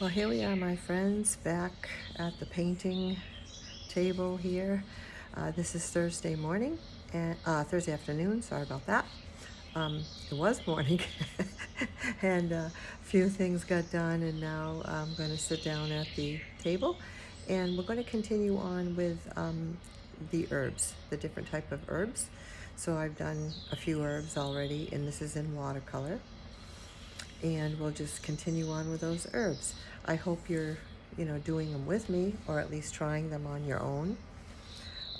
Well, here we are, my friends, back at the painting table here. This is Thursday morning, and Thursday afternoon, sorry about that. It was morning, and a few things got done, and now I'm going to sit down at the table, and we're going to continue on with the herbs, the different type of herbs. So I've done a few herbs already, and this is in watercolor, and we'll just continue on with those herbs. I hope you're, doing them with me, or at least trying them on your own.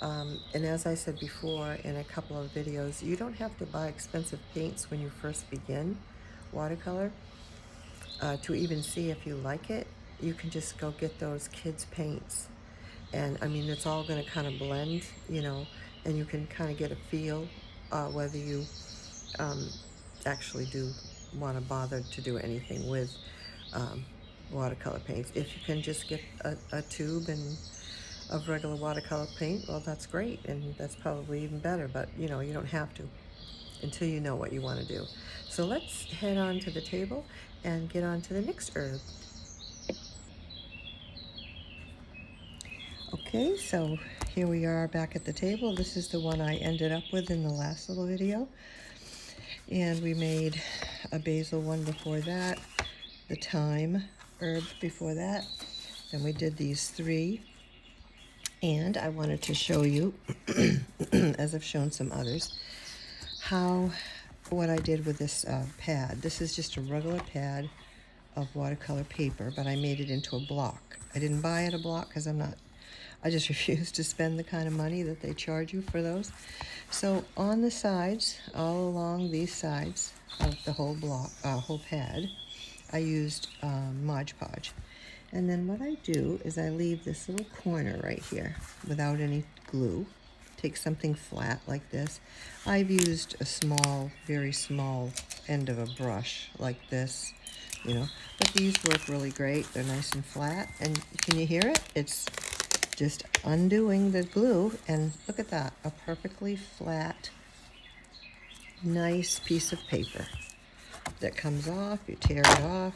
And as I said before in a couple of videos, you don't have to buy expensive paints when you first begin watercolor to even see if you like it. You can just go get those kids' paints. And I mean, it's all going to kind of blend, and you can kind of get a feel whether you actually do want to bother to do anything with watercolor paints. If you can just get a tube of regular watercolor paint, well, that's great, and that's probably even better, but you don't have to until you know what you want to do. So let's head on to the table and get on to the next herb. Okay, so here we are back at the table. This is the one I ended up with in the last little video, and we made a basil one before that, the thyme herb before that, then we did these three. And I wanted to show you, as I've shown some others, what I did with this pad. This is just a regular pad of watercolor paper, but I made it into a block. I didn't buy it a block because I just refuse to spend the kind of money that they charge you for those. So on the sides, all along these sides of the whole block, whole pad, I used Mod Podge. And then what I do is I leave this little corner right here without any glue. Take something flat like this. I've used a small, very small end of a brush like this, but these work really great. They're nice and flat. And can you hear it? It's just undoing the glue, and look at that, a perfectly flat, nice piece of paper that comes off. You tear it off.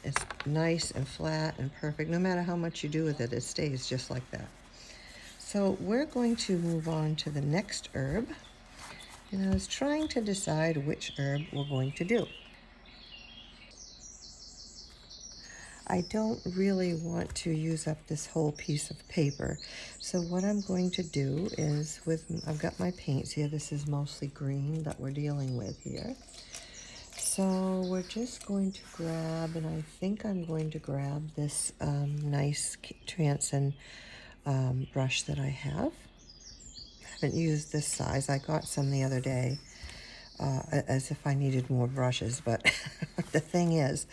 It's nice and flat and perfect. No matter how much you do with it, it stays just like that. So we're going to move on to the next herb. And I was trying to decide which herb we're going to do. I don't really want to use up this whole piece of paper. So what I'm going to do is, I've got my paints here. This is mostly green that we're dealing with here. So we're just going to grab, and I think I'm going to grab this nice Transon brush that I have. I haven't used this size. I got some the other day as if I needed more brushes, but the thing is,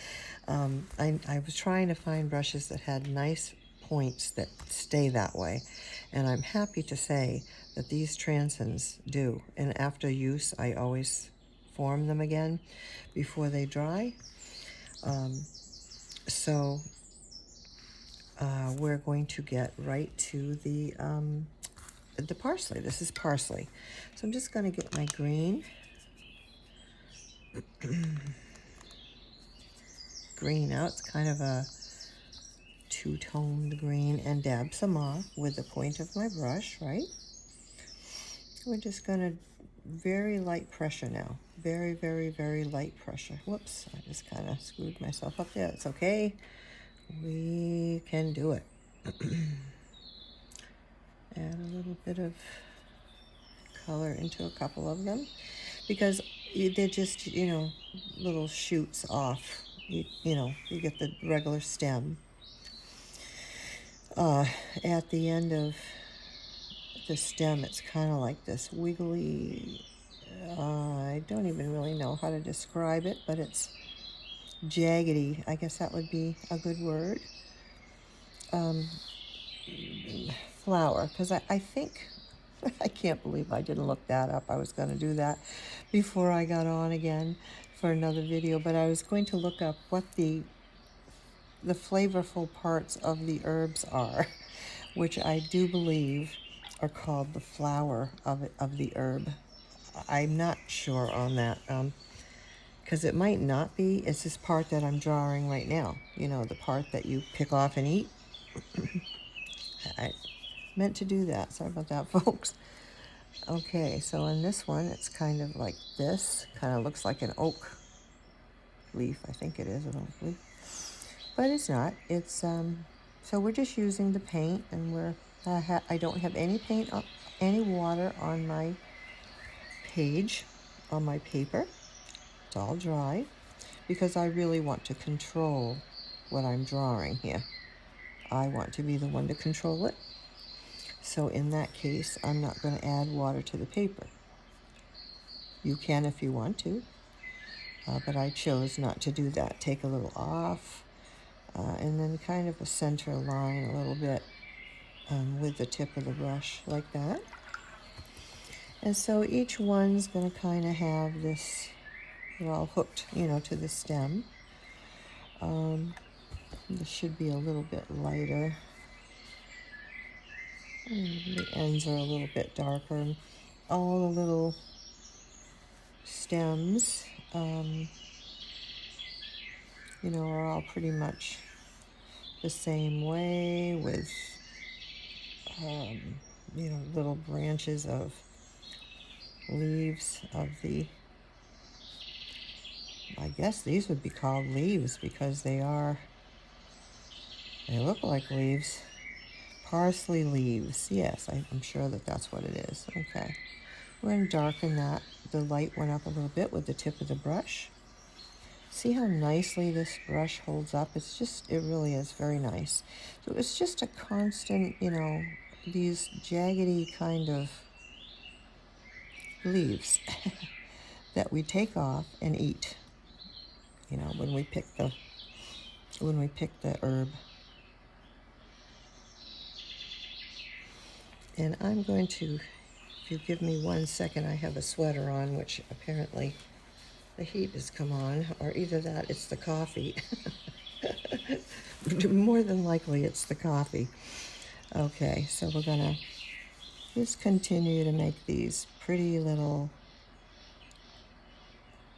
I was trying to find brushes that had nice points that stay that way, and I'm happy to say that these Transons do, and after use I always form them again before they dry. So we're going to get right to the parsley. This is parsley. So I'm just going to get my green. Green out. It's kind of a two-toned green, and dab some off with the point of my brush, right? We're just going to very light pressure now. Very, very, very light pressure. Whoops, I just kind of screwed myself up there. It's okay. We can do it. Add a little bit of color into a couple of them, because they're just, little shoots off. You get the regular stem. At the end of the stem, it's kind of like this wiggly, I don't even really know how to describe it, but it's jaggedy. I guess that would be a good word. Flower, because I think, I can't believe I didn't look that up. I was going to do that before I got on again for another video, but I was going to look up what the flavorful parts of the herbs are, which I do believe are called the flower of the herb. I'm not sure on that, because it might not be. It's this part that I'm drawing right now. You know, the part that you pick off and eat. I meant to do that. Sorry about that, folks. Okay, so in this one, it's kind of like this. Kind of looks like an oak leaf. I think it is an oak leaf. But it's not. It's, so we're just using the paint, and I don't have any paint, any water on my page, on my paper. It's all dry, because I really want to control what I'm drawing here. I want to be the one to control it. So in that case, I'm not going to add water to the paper. You can if you want to, but I chose not to do that. Take a little off, and then kind of a center line a little bit with the tip of the brush like that. And so each one's going to kind of have this, they're all hooked, you know, to the stem. This should be a little bit lighter. The ends are a little bit darker. All the little stems, you know, are all pretty much the same way with, you know, little branches of leaves of the, I guess these would be called leaves because they look like leaves. Parsley leaves. Yes, I'm sure that that's what it is. Okay. We're going to darken that. The light went up a little bit with the tip of the brush. See how nicely this brush holds up? It really is very nice. So it's just a constant, you know, these jaggedy kind of leaves that we take off and eat, you know, when we pick the herb. And I'm going to, if you give me 1 second, I have a sweater on, which apparently the heat has come on, or either that, it's the coffee. More than likely, it's the coffee. Okay, so we're gonna just continue to make these pretty little,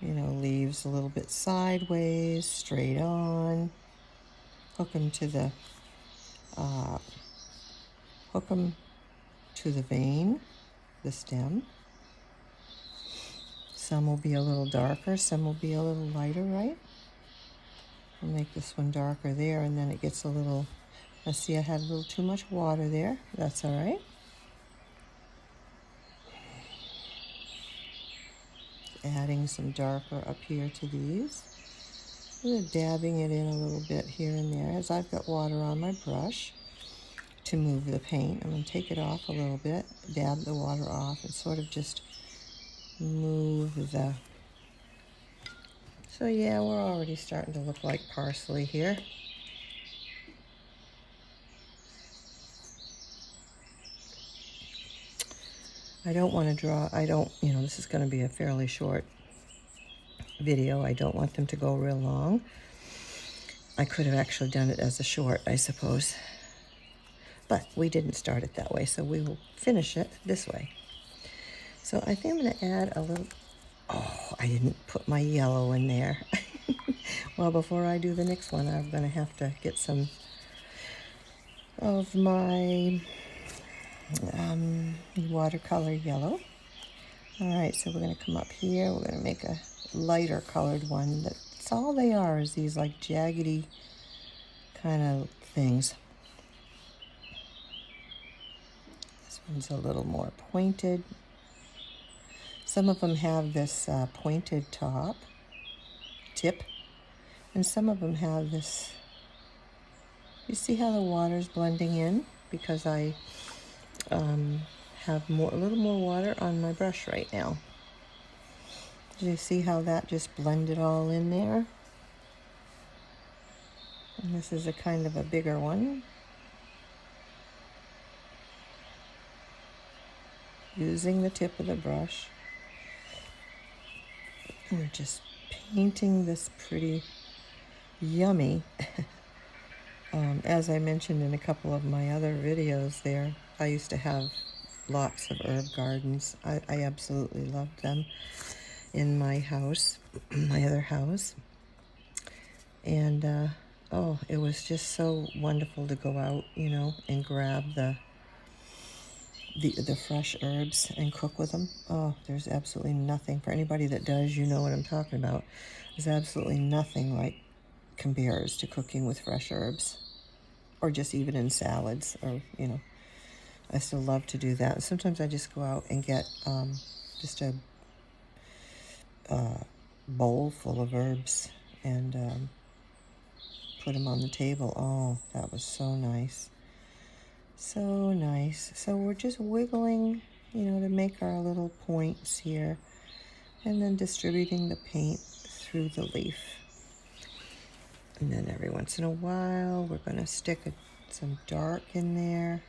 you know, leaves a little bit sideways, straight on. Hook them to the vein, the stem. Some will be a little darker, some will be a little lighter, right? I'll make this one darker there, and then it gets a little, I see I had a little too much water there. That's all right. Adding some darker up here to these. Dabbing it in a little bit here and there as I've got water on my brush to move the paint. I'm going to take it off a little bit, dab the water off, and sort of just move the... So yeah, we're already starting to look like parsley here. I don't want to draw, you know, this is going to be a fairly short video. I don't want them to go real long. I could have actually done it as a short, I suppose. But we didn't start it that way, so we will finish it this way. So I think I'm going to add a little... Oh, I didn't put my yellow in there. Well, before I do the next one, I'm going to have to get some of my watercolor yellow. All right, so we're going to come up here. We're going to make a lighter colored one. That's all they are, is these like jaggedy kind of things. This one's a little more pointed. Some of them have this pointed tip, and some of them have this. You see how the water's blending in? Because I have a little more water on my brush right now. Do you see how that just blended all in there? And this is a kind of a bigger one. Using the tip of the brush. We're just painting this pretty yummy. As I mentioned in a couple of my other videos there, I used to have lots of herb gardens. I absolutely loved them. in my house, my other house. And oh, it was just so wonderful to go out, and grab the fresh herbs and cook with them. Oh, there's absolutely nothing. For anybody that does, you know what I'm talking about. There's absolutely nothing like compares to cooking with fresh herbs, or just even in salads, or I still love to do that. Sometimes I just go out and get just a bowl full of herbs and put them on the table. Oh, that was so nice. So nice. So we're just wiggling, to make our little points here, and then distributing the paint through the leaf. And then every once in a while, we're going to stick some dark in there,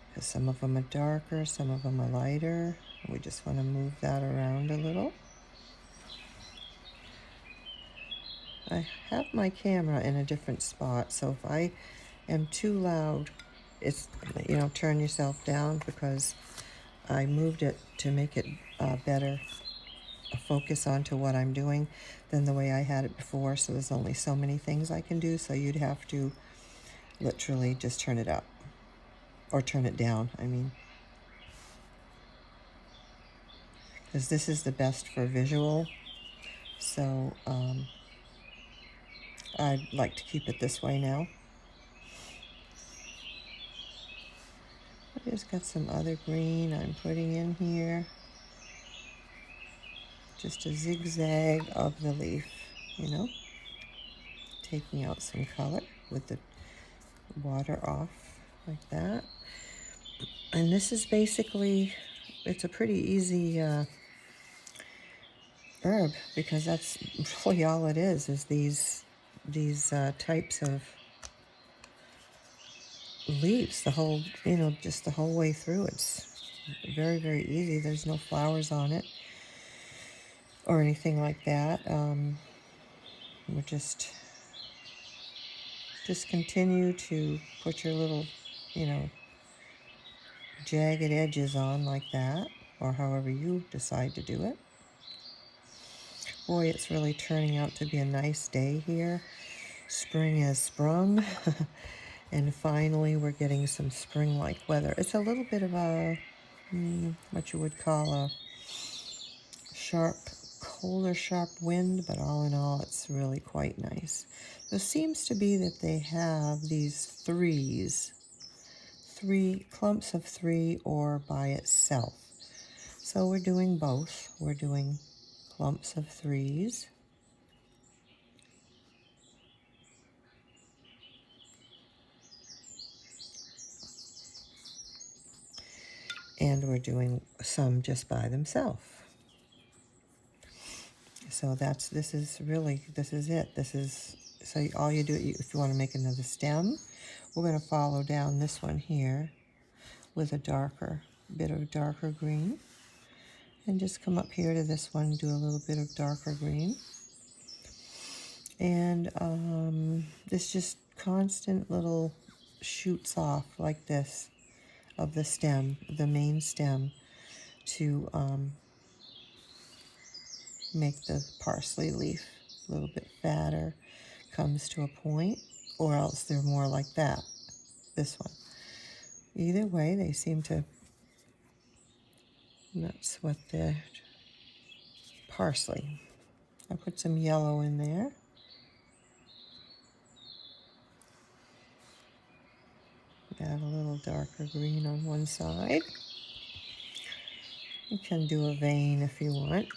because some of them are darker, some of them are lighter. We just want to move that around a little. I have my camera in a different spot, so if I am too loud, it's, turn yourself down, because I moved it to make it better focus onto what I'm doing than the way I had it before. So there's only so many things I can do, so you'd have to literally just turn it up, or turn it down, I mean, because this is the best for visual. So I'd like to keep it this way now. I just got some other green I'm putting in here. Just a zigzag of the leaf, taking out some color with the water off like that. And this is basically, it's a pretty easy herb, because that's really all it is these types of leaves, the whole, just the whole way through. It's very, very easy. There's no flowers on it or anything like that. We're just continue to put your little, jagged edges on like that, or however you decide to do it. Boy, it's really turning out to be a nice day here. Spring has sprung, and finally we're getting some spring-like weather. It's a little bit of a, what you would call a sharp, colder, sharp wind, but all in all, it's really quite nice. There seems to be that they have these three clumps of three, or by itself. So we're doing both. We're doing clumps of threes, and we're doing some just by themselves. So this is it. So all you do, if you want to make another stem, we're going to follow down this one here with a bit of darker green, and just come up here to this one and do a little bit of darker green. And this just constant little shoots off like this of the stem, the main stem, to make the parsley leaf a little bit fatter, comes to a point, or else they're more like that, this one. Either way, they seem to, that's what the parsley. I put some yellow in there. Add a little darker green on one side. You can do a vein if you want.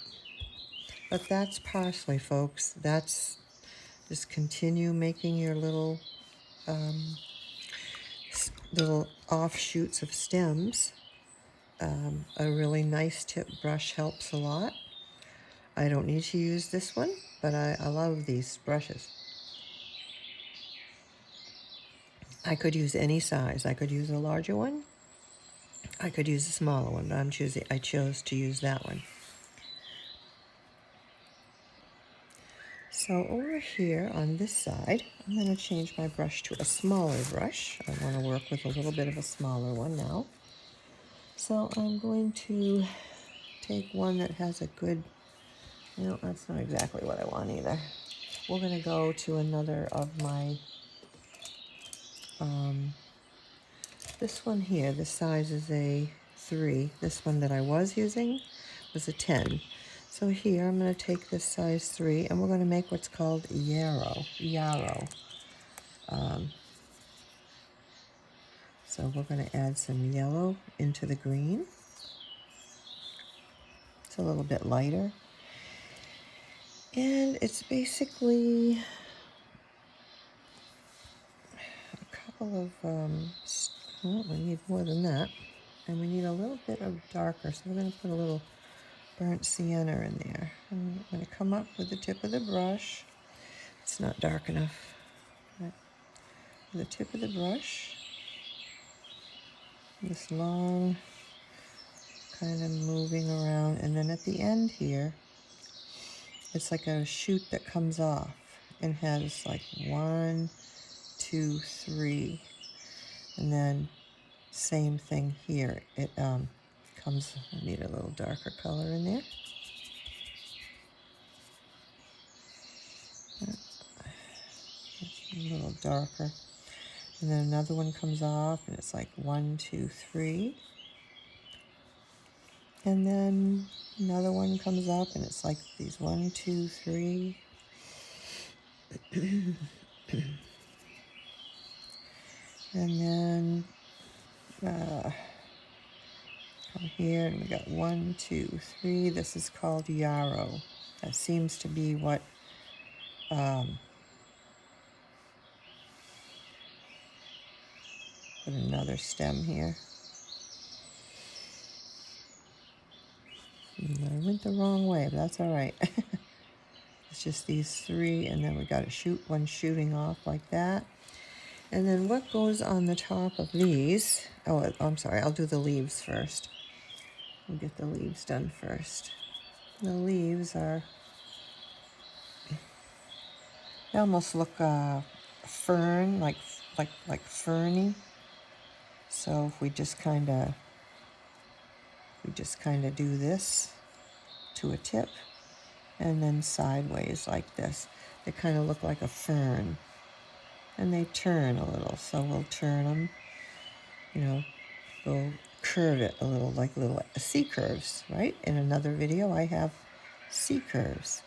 But that's parsley, folks. That's, just continue making your little offshoots of stems. A really nice tip brush helps a lot. I don't need to use this one, but I love these brushes. I could use any size. I could use a larger one. I could use a smaller one, but I chose to use that one. So over here on this side, I'm going to change my brush to a smaller brush. I want to work with a little bit of a smaller one now. So I'm going to take one that has a good No, that's not exactly what I want either. We're going to go to another of my, this one here, this size is a 3. This one that I was using was a 10. So here I'm going to take this size 3 and we're going to make what's called yarrow. So we're going to add some yellow into the green. It's a little bit lighter. And it's basically a couple of, well, we need more than that. And we need a little bit of darker, so we're going to put a little burnt sienna in there. And I'm going to come up with the tip of the brush. It's not dark enough. Right. With the tip of the brush, this long kind of moving around, and then at the end here, it's like a shoot that comes off and has like 1, 2, 3, and then same thing here. It comes, I need a little darker color in there. A little darker. And then another one comes off and it's like 1, 2, 3. And then another one comes up and it's like these 1, 2, 3. And then come here and we got 1, 2, 3. This is called yarrow. That seems to be what put another stem here. And I went the wrong way, but that's all right. It's just these 3, and then we got a one shooting off like that. And then what goes on the top of these? Oh, I'm sorry, I'll do the leaves first. We'll get the leaves done first. The leaves are, they almost look fern, like ferny. So if we just kind of do this to a tip, and then sideways like this, they kind of look like a fern, and they turn a little. So we'll turn them, you know, we'll curve it a little, like little C curves, right? In another video, I have C curves.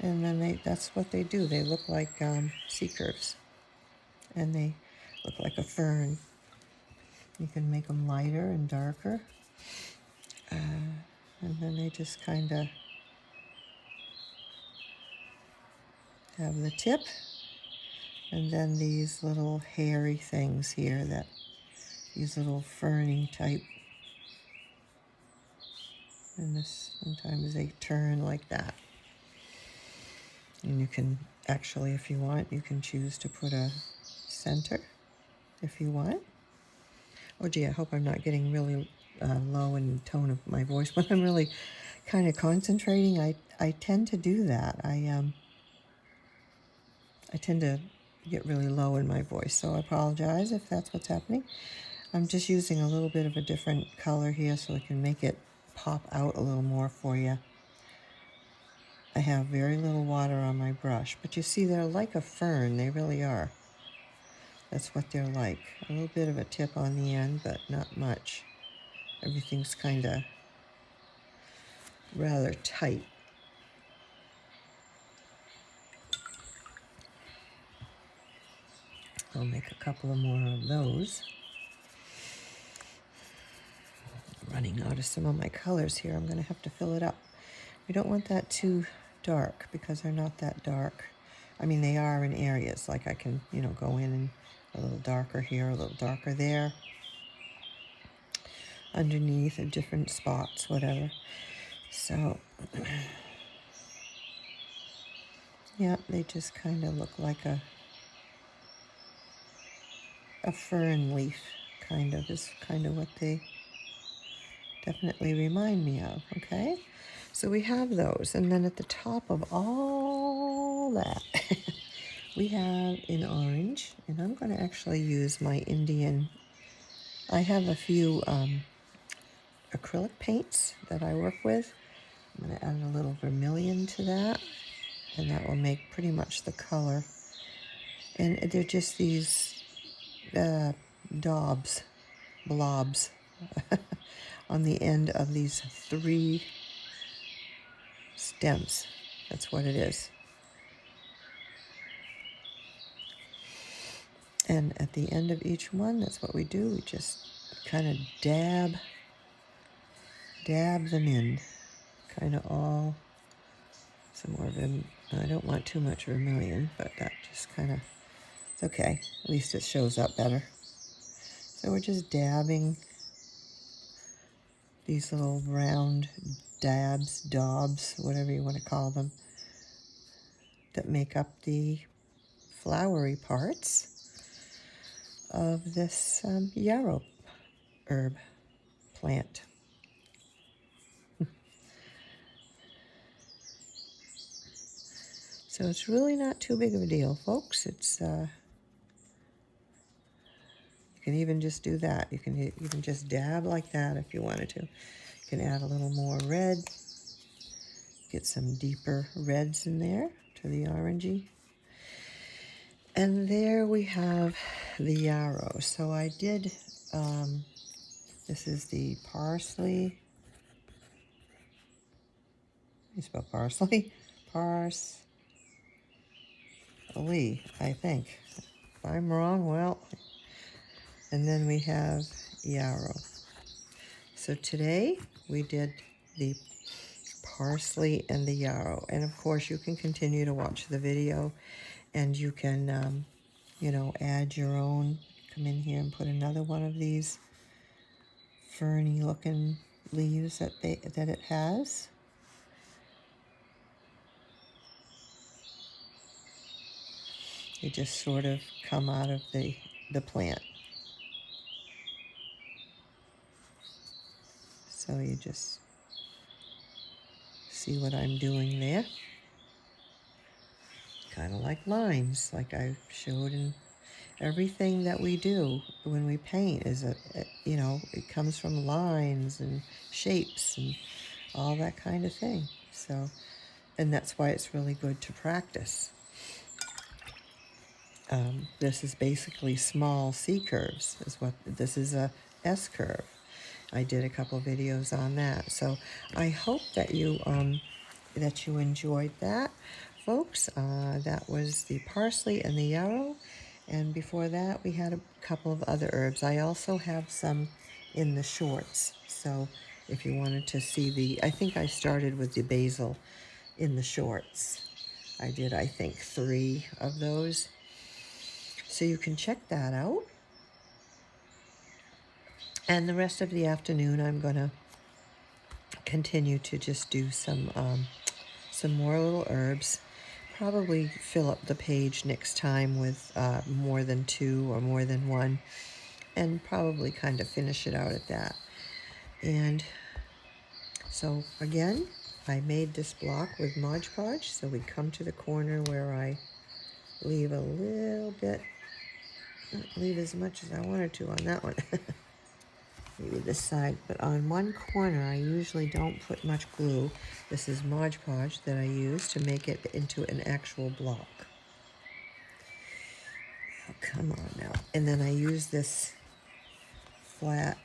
And then that's what they do. They look like C curves. And they look like a fern. You can make them lighter and darker. And then they just kind of have the tip. And then these little hairy things here, these little ferny type. And sometimes they turn like that. And you can actually, if you want, you can choose to put a center if you want. Oh gee, I hope I'm not getting really low in tone of my voice when I'm really kind of concentrating. I tend to do that. I tend to get really low in my voice, so I apologize if that's what's happening. I'm just using a little bit of a different color here so I can make it pop out a little more for you. I have very little water on my brush, but you see they're like a fern. They really are. That's what they're like. A little bit of a tip on the end, but not much. Everything's kind of rather tight. I'll make a couple of more of those. I'm running out of some of my colors here. I'm going to have to fill it up. We don't want that too dark because they're not that dark. I mean, they are in areas. Like I can, go in and a little darker here, a little darker there. Underneath at different spots, whatever. So, yeah, they just kind of look like a fern leaf, kind of, is kind of what they definitely remind me of, okay? So we have those, and then at the top of all that, we have in orange, and I'm going to actually use my Indian. I have a few acrylic paints that I work with. I'm going to add a little vermilion to that, and that will make pretty much the color. And they're just these blobs on the end of these 3 stems. That's what it is. And at the end of each one, that's what we do. We just kind of dab them in, kind of all. Some more I don't want too much vermilion, but that just kind of, it's okay. At least it shows up better. So we're just dabbing these little round daubs, whatever you want to call them, that make up the flowery parts of this yarrow herb plant. So it's really not too big of a deal, folks. It's you can even just do that. You can even just dab like that if you wanted to. You can add a little more red. Get some deeper reds in there to the orangey. And there we have the yarrow. So I did, this is the parsley. You spell parsley? Parsley, I think. If I'm wrong, well. And then we have yarrow. So today we did the parsley and the yarrow. And of course you can continue to watch the video, and you can, you know, add your own. Come in here and put another one of these ferny looking leaves that it has. They just sort of come out of the plant. So you just see what I'm doing there. Kind of like lines, like I showed in everything that we do when we paint is you know, it comes from lines and shapes and all that kind of thing. So, and that's why it's really good to practice. This is basically small C curves. Is what this is, a S curve. I did a couple videos on that. So I hope that you enjoyed that, folks. That was the parsley and the yarrow. And before that, we had a couple of other herbs. I also have some in the shorts. So if you wanted to see I think I started with the basil in the shorts. I did, I think, 3 of those. So you can check that out. And the rest of the afternoon, I'm going to continue to just do some more little herbs. Probably fill up the page next time with more than 2 or more than 1, and probably kind of finish it out at that. And so again, I made this block with Mod Podge. So we come to the corner where I leave a little bit, not leave as much as I wanted to on that one. Maybe this side, but on one corner I usually don't put much glue. This is Mod Podge that I use to make it into an actual block. Oh, come on now. And then I use this flat.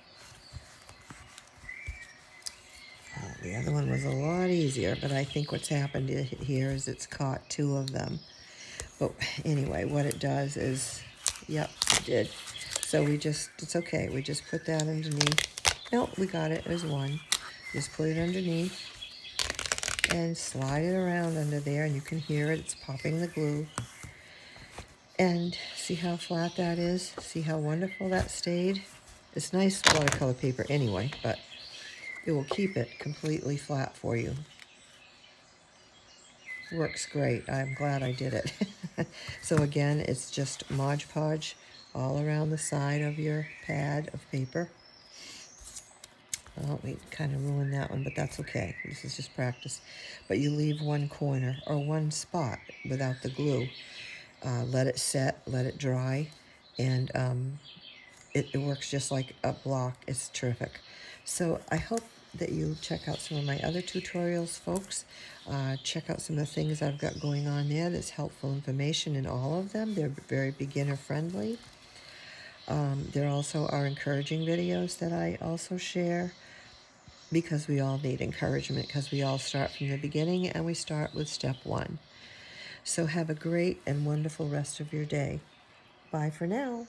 The other one was a lot easier, but I think what's happened here is it's caught 2 of them. But anyway, what it does is, yep, it did. So it's okay. We just put that underneath. Nope, we got it. There's 1. Just put it underneath and slide it around under there, and you can hear it. It's popping the glue. And see how flat that is? See how wonderful that stayed? It's nice watercolor paper anyway, but it will keep it completely flat for you. Works great. I'm glad I did it. So again, it's just Mod Podge all around the side of your pad of paper. Oh, we kind of ruined that one, but that's okay. This is just practice. But you leave 1 corner or 1 spot without the glue. Let it set, let it dry, and it works just like a block. It's terrific. So I hope that you check out some of my other tutorials, folks. Check out some of the things I've got going on there. There's helpful information in all of them. They're very beginner friendly. There also are encouraging videos that I also share, because we all need encouragement, because we all start from the beginning and we start with step one. So have a great and wonderful rest of your day. Bye for now.